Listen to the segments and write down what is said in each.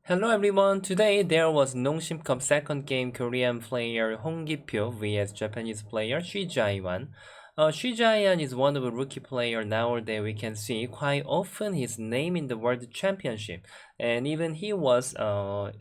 Hello everyone, today there was Nongshim Cup second game Korean player Kipyo vs Japanese player Hsu Chayuan. Hsu Chayuan is one of the rookie player nowadays we can see quite often his name in the World Championship, and even he was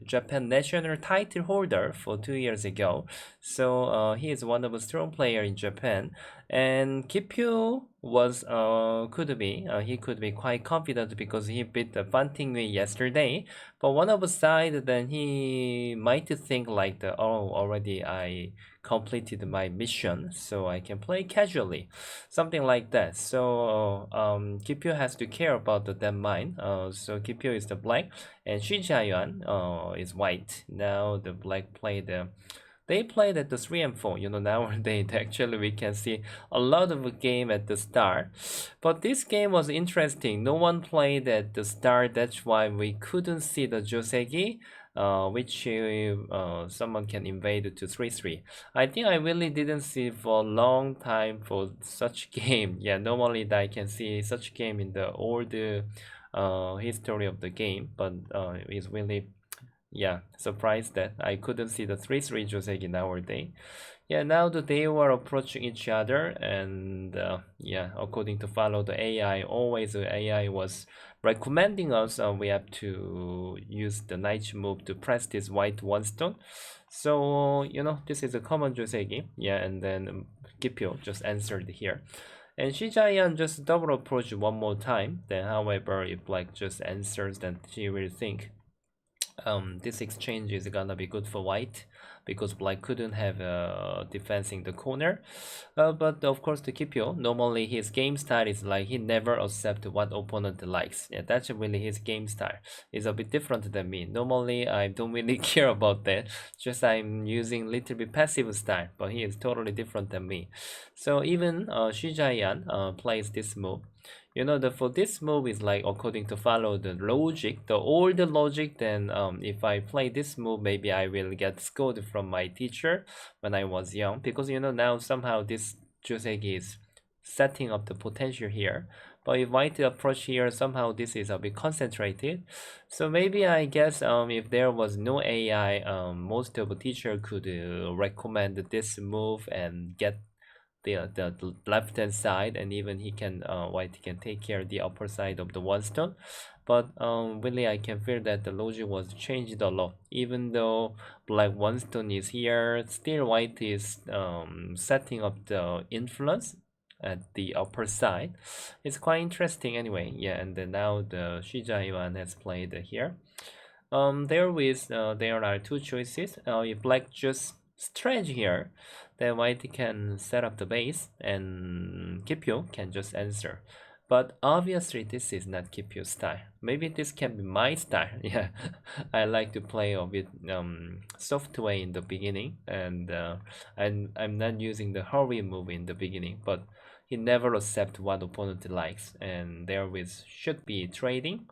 Japan national title holder for 2 years ago. So he is one of the strong player in Japan, and Kipyo was he could be quite confident because he beat the Banting yesterday. But one of the side, then he might think like already I completed my mission, so I can play casually, something like that. So Kipyo has to care about the that mind. So Kipyo is the black, and Hsu Chayuan is white. Now the black play the they played at the 3 and 4. Nowadays actually we can see a lot of a game at the start. But this game was interesting. No one played at the start. That's why we couldn't see the Joseki, which someone can invade to 3-3. I think I really didn't see for a long time for such game. Yeah, normally I can see such game in the old history of the game, but it's really surprised that I couldn't see the 3-3 Joseki nowadays. Yeah, now that they were approaching each other, and according to follow the AI, always the AI was recommending us we have to use the knight move to press this white one stone. So this is a common Joseki. Yeah, and then Kipyo just answered here. And Shijayan just double approach one more time. Then, however, if black just answers, then she will think this exchange is gonna be good for white because black couldn't have defense in the corner. But of course, the Kipyo, normally his game style is like he never accept what opponent likes. Yeah, that's really his game style. It's a bit different than me. Normally, I don't really care about that. Just I'm using little bit passive style, but he is totally different than me. So even Shi Jiayan plays this move. For this move is like according to follow the logic, the older logic. Then if I play this move, maybe I will get scolded from my teacher when I was young, because now somehow this Joseki is setting up the potential here. But if I approach here, somehow this is a bit concentrated. So maybe I guess if there was no AI, most of the teacher could recommend this move and get the left hand side, and even he can white can take care of the upper side of the one stone. But really I can feel that the logic was changed a lot. Even though black one stone is here, still white is setting up the influence at the upper side. It's quite interesting anyway. Yeah, and then now the Shijaiwan has played here. There are two choices. If black just stretch here, then white can set up the base and Kipyo can just answer. But obviously this is not Kipyo's style. Maybe this can be my style. Yeah, I like to play a bit soft way in the beginning, and I'm not using the hurry move in the beginning, but he never accept what opponent likes, and there should be trading.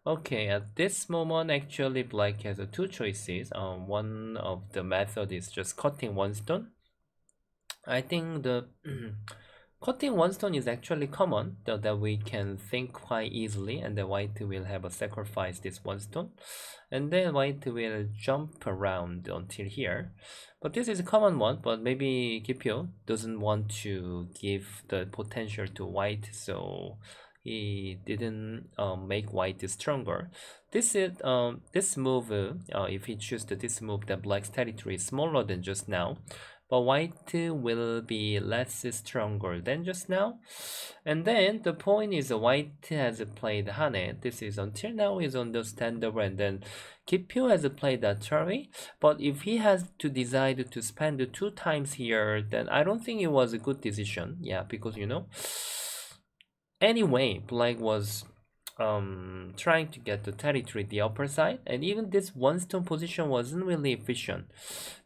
Okay, at this moment, actually, black has two choices. One of the method is just cutting one stone. I think the cutting one stone is actually common, that we can think quite easily, and the white will have a sacrifice this one stone, and then white will jump around until here. But this is a common one, but maybe Kipyo doesn't want to give the potential to white, so he didn't make white stronger. This move, if he chooses this move, then black's territory is smaller than just now, but white will be less stronger than just now. And then the point is white has played Hane. This is until now is understandable, and then Kipyo has played Atari. But if he has to decide to spend 2 times here, then I don't think it was a good decision. Yeah, because anyway, black was trying to get the territory the upper side, and even this one stone position wasn't really efficient.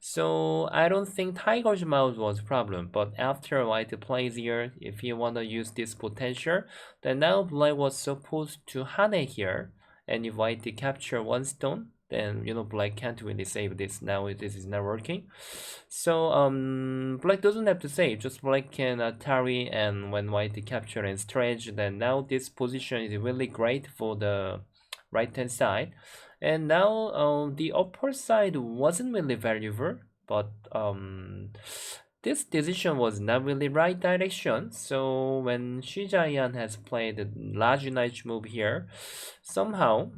So I don't think Tiger's Mouth was a problem, but after white plays here, if you wanna use this potential, then now black was supposed to Hane here, and if white capture one stone, then black can't really save this. Now this is not working. So black doesn't have to save, just black can Atari, and when white capture and stretch, then now this position is really great for the right hand side. And now the upper side wasn't really valuable, but this decision was not really right direction. So when Hsu Chayuan has played a large knight move here, somehow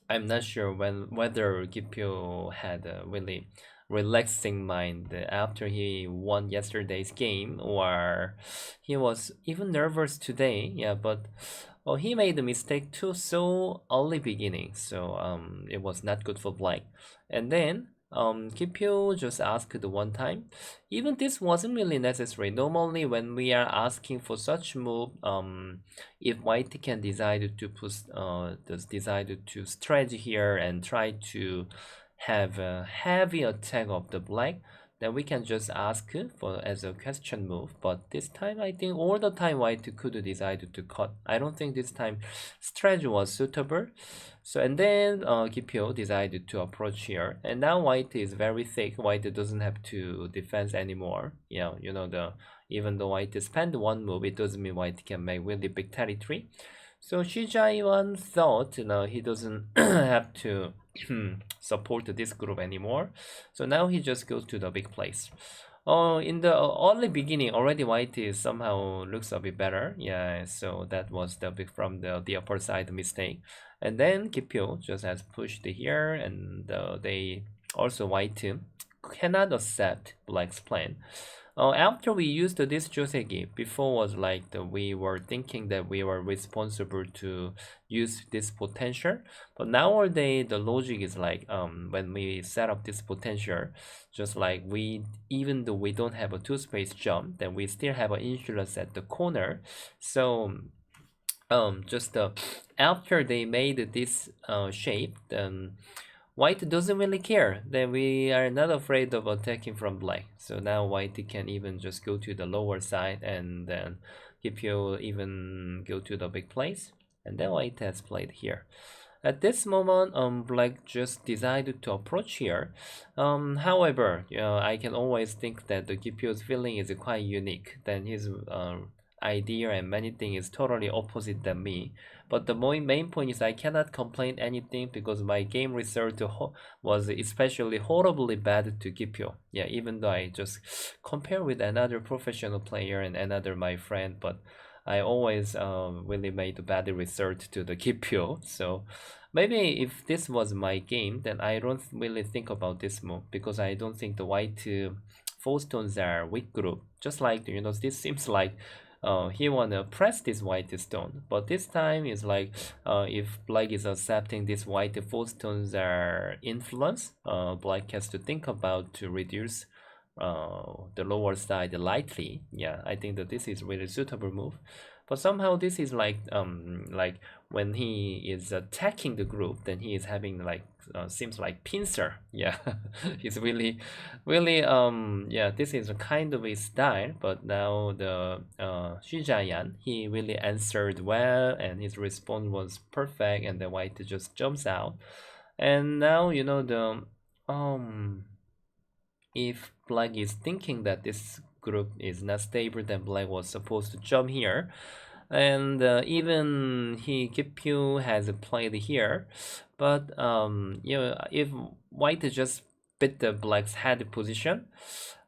I'm not sure whether Kipyo had a really relaxing mind after he won yesterday's game, or he was even nervous today. Yeah, but he made a mistake too so early beginning, so it was not good for Black. And then Kipyo just asked the one time. Even this wasn't really necessary. Normally, when we are asking for such move, if white can decide to decide to stretch here and try to have a heavy attack of the black, then we can just ask for as a question move. But this time, I think all the time white could decide to cut. I don't think this time stretch was suitable. So and then Kipyo decided to approach here, and now white is very thick. White doesn't have to defense anymore. The even though white spend one move, it doesn't mean white can make really big territory. So Hsu Chayuan thought, he doesn't have to support this group anymore. So now he just goes to the big place. Oh, in the early beginning, already white is somehow looks a bit better. Yeah, so that was the big from the upper side mistake. And then Kipyo just has pushed here, and they also white cannot accept black's plan. After we used this joseki, before was like we were thinking that we were responsible to use this potential, but nowadays the logic is like when we set up this potential, just like we even though we don't have a two space jump, then we still have an insurance at the corner. So just after they made this shape, then white doesn't really care. Then we are not afraid of attacking from black. So now white can even just go to the lower side, and then Kipyo even go to the big place. And then white has played here. At this moment, black just decided to approach here. However, I can always think that the Kipyo's feeling is quite unique. Then his idea and many things is totally opposite than me. But the main point is I cannot complain anything because my game result was especially horribly bad to Kipyo. Yeah, even though I just compare with another professional player and another my friend, but I always really made a bad result to the Kipyo. So maybe if this was my game, then I don't really think about this move because I don't think the white four stones are weak group. Just like this seems like he wanna press this white stone, but this time is like if black is accepting this white four stones are influence, black has to think about to reduce the lower side lightly. Yeah, I think that this is really suitable move. But somehow this is like when he is attacking the group, then he is having like seems like pincer. Yeah, he's really yeah, this is a kind of a style. But now the Hsu Chayuan, he really answered well, and his response was perfect, and the white just jumps out. And now the if black is thinking that this group is not stable, then black was supposed to jump here. And even Kipyo has played here, but if white just bit the black's head position,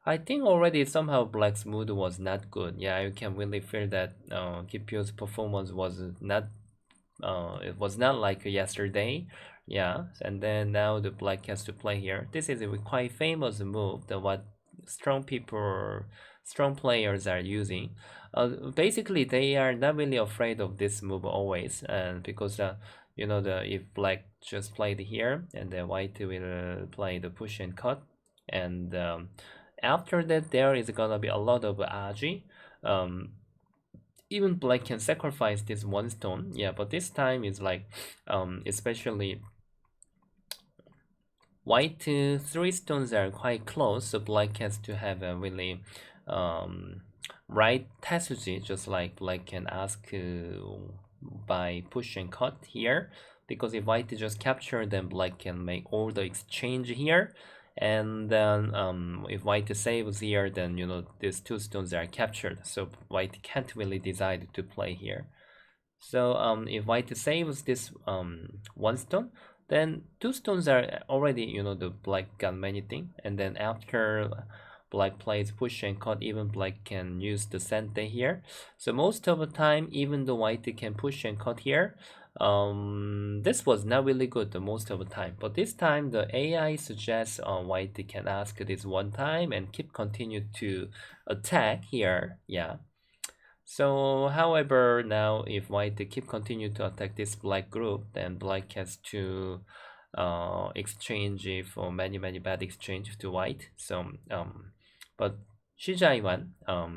I think already somehow black's mood was not good. Yeah, you can really feel that Kipyo's performance was not it was not like yesterday. Yeah, and then now the black has to play here. This is a quite famous move that what strong players are using. Basically they are not really afraid of this move always, and because the if black just played here, and then white will play the push and cut, and after that there is gonna be a lot of agi. Even black can sacrifice this one stone. Yeah, but this time is like especially white three stones are quite close, so black has to have a really right tessuji, just like black can ask by push and cut here, because if white just capture, then black can make all the exchange here. And then if white saves here, then these two stones are captured, so white can't really decide to play here. So if white saves this one stone, then two stones are already, you know, the black got many things, and then after black plays push and cut, even black can use the sente here. So most of the time, even though white can push and cut here, this was not really good the most of the time, but this time the AI suggests white can ask this one time and keep continue to attack here. Yeah. So however, now if white keep continue to attack this black group, then black has to exchange for many bad exchange to white. So but Hsu Chayuan,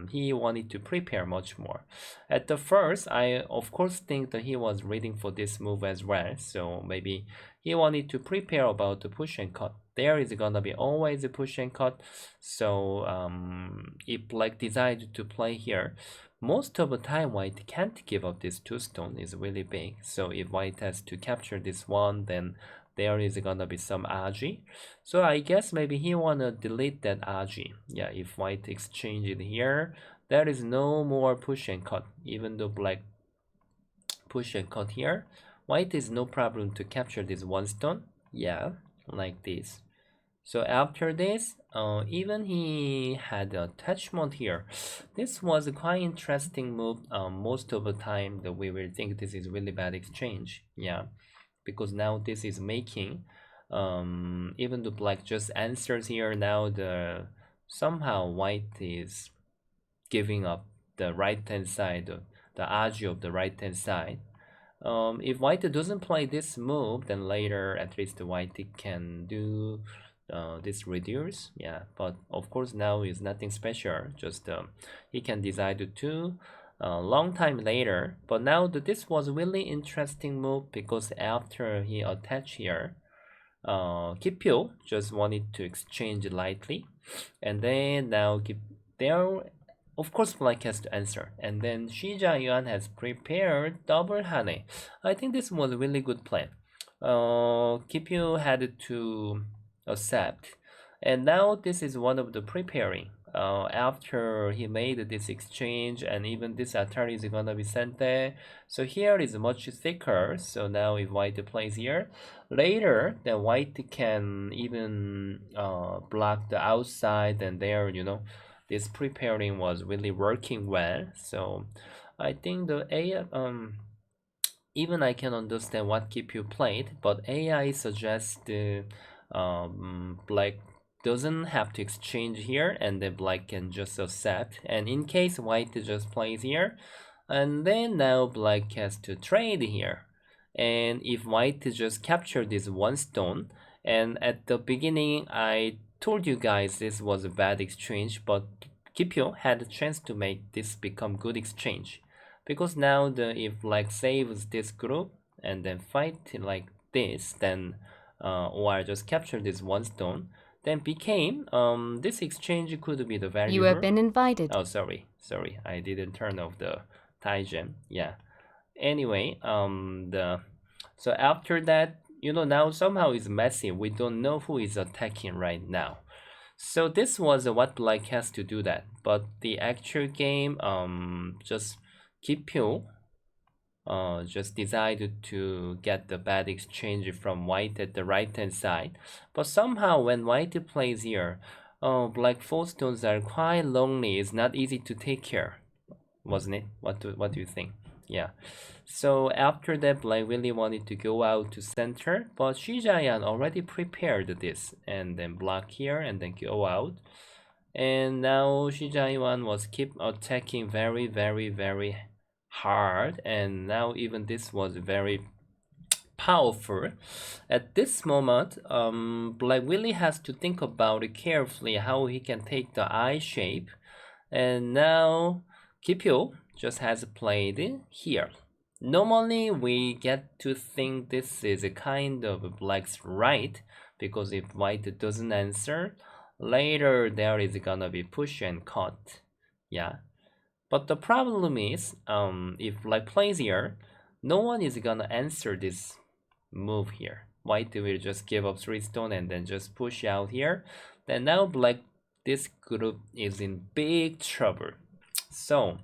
he wanted to prepare much more. At the first, I of course think that he was reading for this move as well. So maybe he wanted to prepare about the push and cut. There is gonna be always a push and cut. So if black decided to play here, most of the time white can't give up this two stone is really big. So if white has to capture this one, then there is gonna be some aji. So I guess maybe he wanna delete that aji. Yeah, if white exchange it here, there is no more push and cut. Even though black push and cut here, white is no problem to capture this one stone. Yeah, like this. So after this, even he had attachment here. This was a quite interesting move. Most of the time that we will think this is really bad exchange. Yeah, because now this is making, even the black just answers here. Now the somehow white is giving up the right hand side, the aji of the right hand side. If white doesn't play this move, then later at least the white can do this reduce. Yeah, but of course now is nothing special, just he can decide to long time later. But now this was really interesting move because after he attached here, Kipyo just wanted to exchange lightly, and then now there, of course black has to answer, and then Hsu Chayuan has prepared double hane. I think this was a really good plan. Kipyo had to accept, and now this is one of the preparing. After he made this exchange, and even this Atari is gonna be sent there. So here is much thicker. So now if white plays here, later then white can even block the outside, and there, you know, this preparing was really working well. So I think the AI even I can understand what keep you played, but AI suggests the black doesn't have to exchange here, and then black can just accept. And in case white just plays here, and then now black has to trade here. And if white just capture this one stone, and at the beginning I told you guys this was a bad exchange, but Kipyo had a chance to make this become good exchange. Because now the if like saves this group and then fight like this, then or just capture this one stone, then became this exchange could be the value. You have been invited. Oh, sorry, I didn't turn off the Taigen. Yeah. Anyway, the so after that, you know, now somehow it's messy. We don't know who is attacking right now. So this was what black has to do that, but the actual game just Kipyo just decided to get the bad exchange from white at the right hand side. But somehow when white plays here, black four stones are quite lonely. It's not easy to take care, wasn't it? What do you think? Yeah. So after that, black really wanted to go out to center, but Hsu Chayuan already prepared this, and then block here and then go out. And now Hsu Chayuan was keep attacking very hard, and now even this was very powerful. At this moment, black really has to think about it carefully how he can take the eye shape. And now Kipyo just has played here. Normally we get to think this is a kind of black's right, because if white doesn't answer, later there is gonna be push and cut. Yeah. But the problem is, if black plays here, no one is gonna answer this move here. White will just give up 3 stone and then just push out here. Then now black, this group is in big trouble. So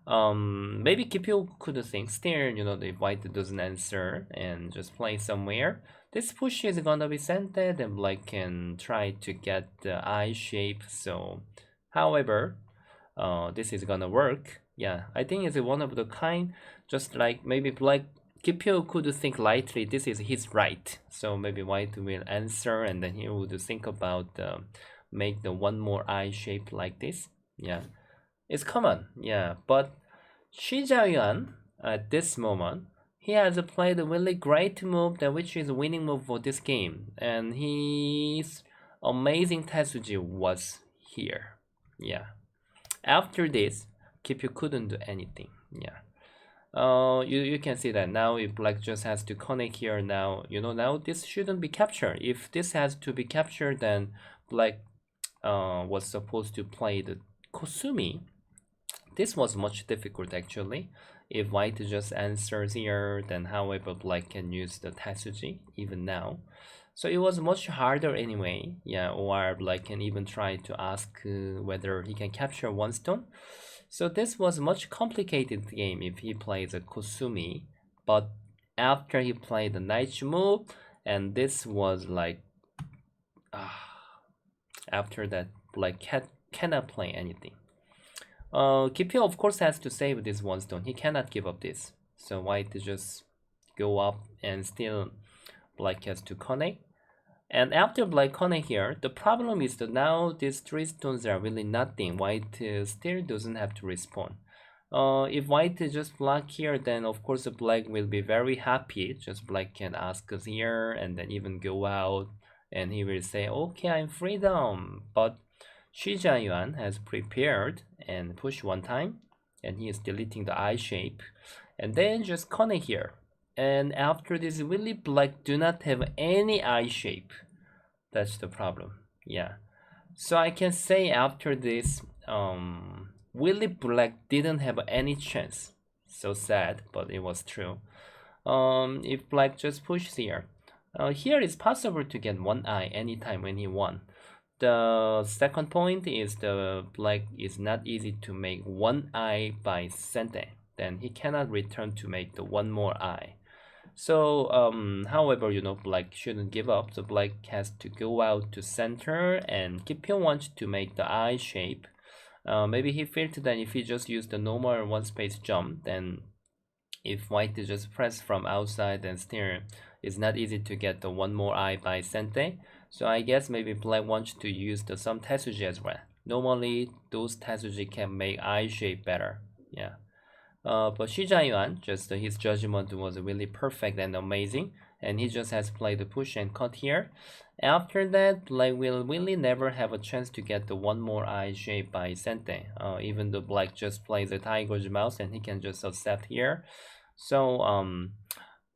maybe Kipyo could think still, you know, if white doesn't answer and just play somewhere, This push is gonna be centered and black can try to get the eye shape. So, however, this is gonna work. Yeah, I think it's one of the kind, just like maybe black Kipyo could think lightly, this is his right. So maybe white will answer and then he would think about make the one more eye shape like this. Yeah, it's common. Yeah, but Hsu Chayuan at this moment, he has played a really great move that which is winning move for this game. And his amazing tessuji was here. Yeah. After this, Kipyo couldn't do anything. Yeah. You can see that now if black just has to connect here now, now this shouldn't be captured. If this has to be captured, then black was supposed to play the Kosumi. This was much difficult actually. If white just answers here, then however black can use the tessuji even now. So it was much harder anyway. Yeah, or black can even try to ask whether he can capture one stone. So this was much complicated game if he plays a Kosumi, but after he played the knight move, and this was like, after that, black cannot play anything. Kipyo of course has to save this one stone. He cannot give up this. So white just go up and still black has to connect. And after black connect here, the problem is that now these 3 stones are really nothing. White still doesn't have to respond. If white just block here, then of course the black will be very happy. Just black can ask us here and then even go out and he will say, okay, I'm freedom. But Hsu Chayuan has prepared and push one time and he is deleting the eye shape and then just connect here. And after this, really black do not have any eye shape. That's the problem. Yeah. So I can say after this, Willy Black didn't have any chance. So sad, but it was true. If black just pushes here, here it's possible to get one eye anytime when he won. The second point is the black is not easy to make one eye by Sente. Then he cannot return to make the one more eye. So, however, black shouldn't give up. So black has to go out to center and Kipyo wants to make the eye shape. Maybe he felt that if he just used the normal one space jump, then if white just press from outside, then still it's not easy to get the one more eye by Sente. So I guess maybe black wants to use some tessuji as well. Normally, those tessuji can make eye shape better. Yeah. But Hsu Chayuan, just his judgment was really perfect and amazing, and he just has played the push and cut here. After that, black will really never have a chance to get the one more eye shape by Sente. Even though black just plays a tiger's mouse and he can just accept here. So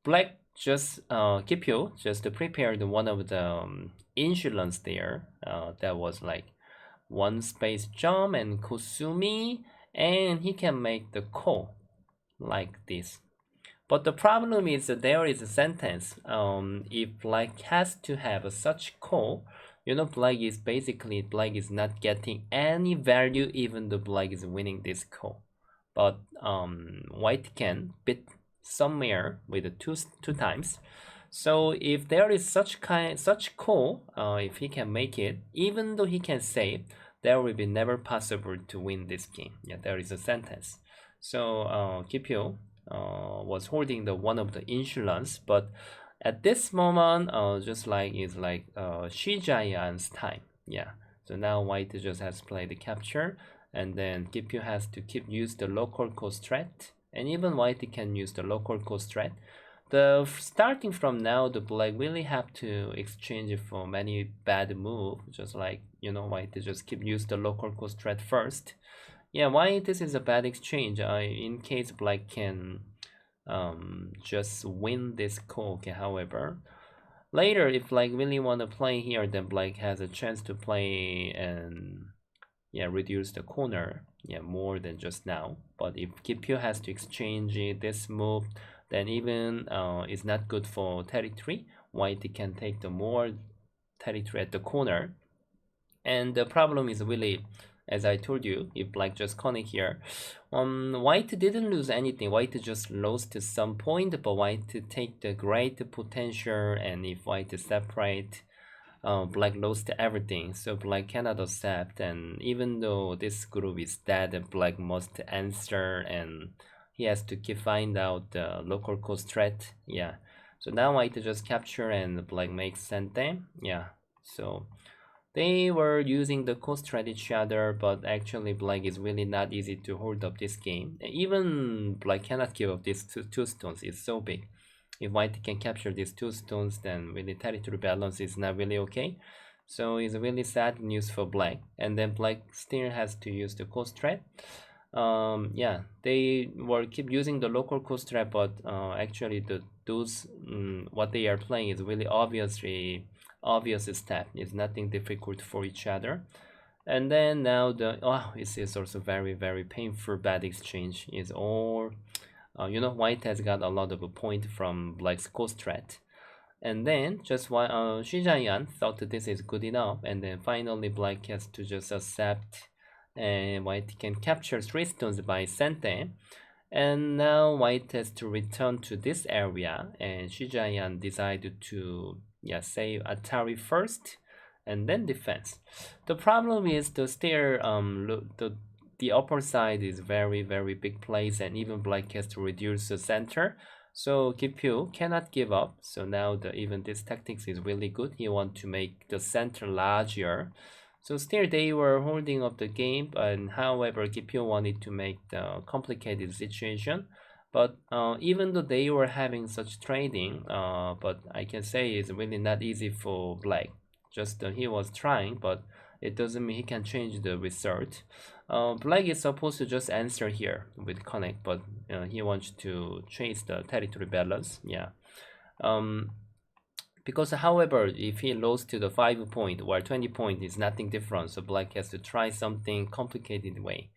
black just Kipyo just prepared one of the insurance there. That was like one space jump and Kosumi, and he can make the ko like this. But the problem is that there is a sentence. If black has to have such ko, black is not getting any value even though black is winning this ko. But white can beat somewhere with the two times. So if there is such ko, if he can make it, even though he can save, there will be never possible to win this game. Yeah, there is a sentence. So Kipyo was holding the one of the insurance, but at this moment, just like it's like Hsu Chayuan's time. Yeah. So now white just has played the capture, and then Kipyo has to use the local ko strat, and even white can use the local ko strat. Starting from now, the black really have to exchange for many bad move, just like white just use the local ko strat first. Yeah, why this is a bad exchange? In case black can just win this ko. Okay, however, later if black really want to play here, then black has a chance to play and reduce the corner more than just now. But if Kipyo has to exchange this move, then even it's not good for territory. White can take the more territory at the corner, and the problem is really as I told you, if black just connect here, white didn't lose anything. White just lost some point, but white take the great potential, and if white separate, black lost everything, so black cannot accept. And even though this group is dead, black must answer, and he has to keep find out the local code threat. Yeah, so now white just capture and black makes sente. Yeah, so they were using the code threat each other, but actually black is really not easy to hold up this game. Even black cannot give up these two stones, it's so big. If white can capture these two stones, then really territory balance is not really okay. So it's really sad news for black. And then black still has to use the coast threat. Yeah, they were keep using the local coast threat, but actually what they are playing is really obvious step. It's nothing difficult for each other. And then now this is also very painful bad exchange. Is all white has got a lot of a point from black's coast threat. And then just why Hsu Chayuan thought that this is good enough, and then finally black has to just accept, and white can capture 3 stones by sente. And now white has to return to this area, and Hsu Chayuan decided to save Atari first and then defense. The problem is the stair the upper side is very big place, and even black has to reduce the center. So Kipyo cannot give up. So now even this tactics is really good. He want to make the center larger. So still they were holding up the game, and however Kipyo wanted to make the complicated situation. But even though they were having such trading, but I can say it's really not easy for black. Just he was trying, but it doesn't mean he can change the result. Black is supposed to just answer here with connect, but he wants to change the territory balance. Yeah. Because however, if he lost to the 5 point or 20 point, is nothing different. So black has to try something complicated way.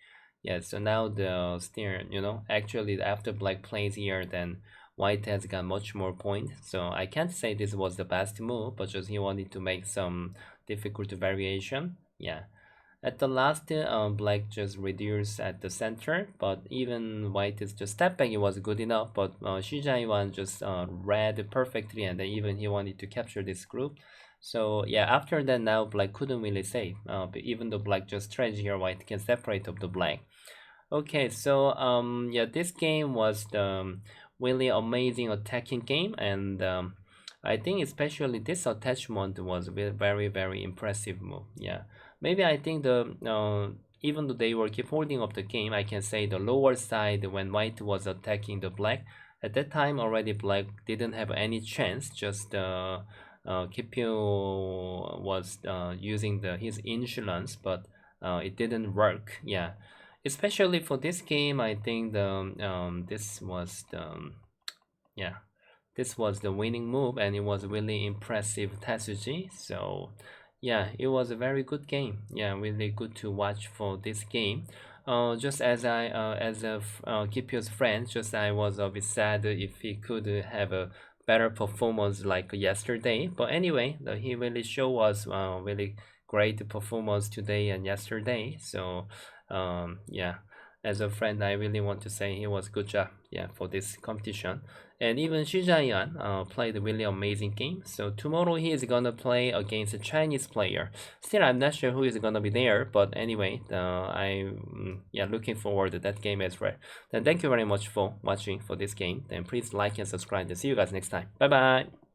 Yeah. So now the steer, actually after black plays here, then white has got much more point. So I can't say this was the best move, but just he wanted to make some difficult variation. Yeah. At the last, black just reduced at the center, but even white is just step back. It was good enough, but Hsu Chayuan just read perfectly, and then even he wanted to capture this group. So yeah, after that now black couldn't really save. But even though black just trades here, white can separate up the black. Okay, so yeah, this game was the really amazing attacking game, and I think especially this attachment was very impressive move. Yeah. Maybe I think even though they were keep holding up the game, I can say the lower side when white was attacking the black. At that time already black didn't have any chance. Just Kipyo was using his insurance, but it didn't work. Yeah, especially for this game, I think this was the winning move, and it was really impressive tessuji. So yeah, it was a very good game. Yeah, really good to watch for this game. Just as Kipyo's friend, just I was a bit sad if he could have a better performance like yesterday. But anyway, he really showed us really great performance today and yesterday. So yeah, as a friend, I really want to say he was good job. Yeah, for this competition. And even Hsu Chayuan played a really amazing game. So tomorrow he is gonna play against a Chinese player. Still, I'm not sure who is gonna be there, but anyway, I'm looking forward to that game as well. Then thank you very much for watching for this game. Then please like and subscribe. And see you guys next time. Bye bye.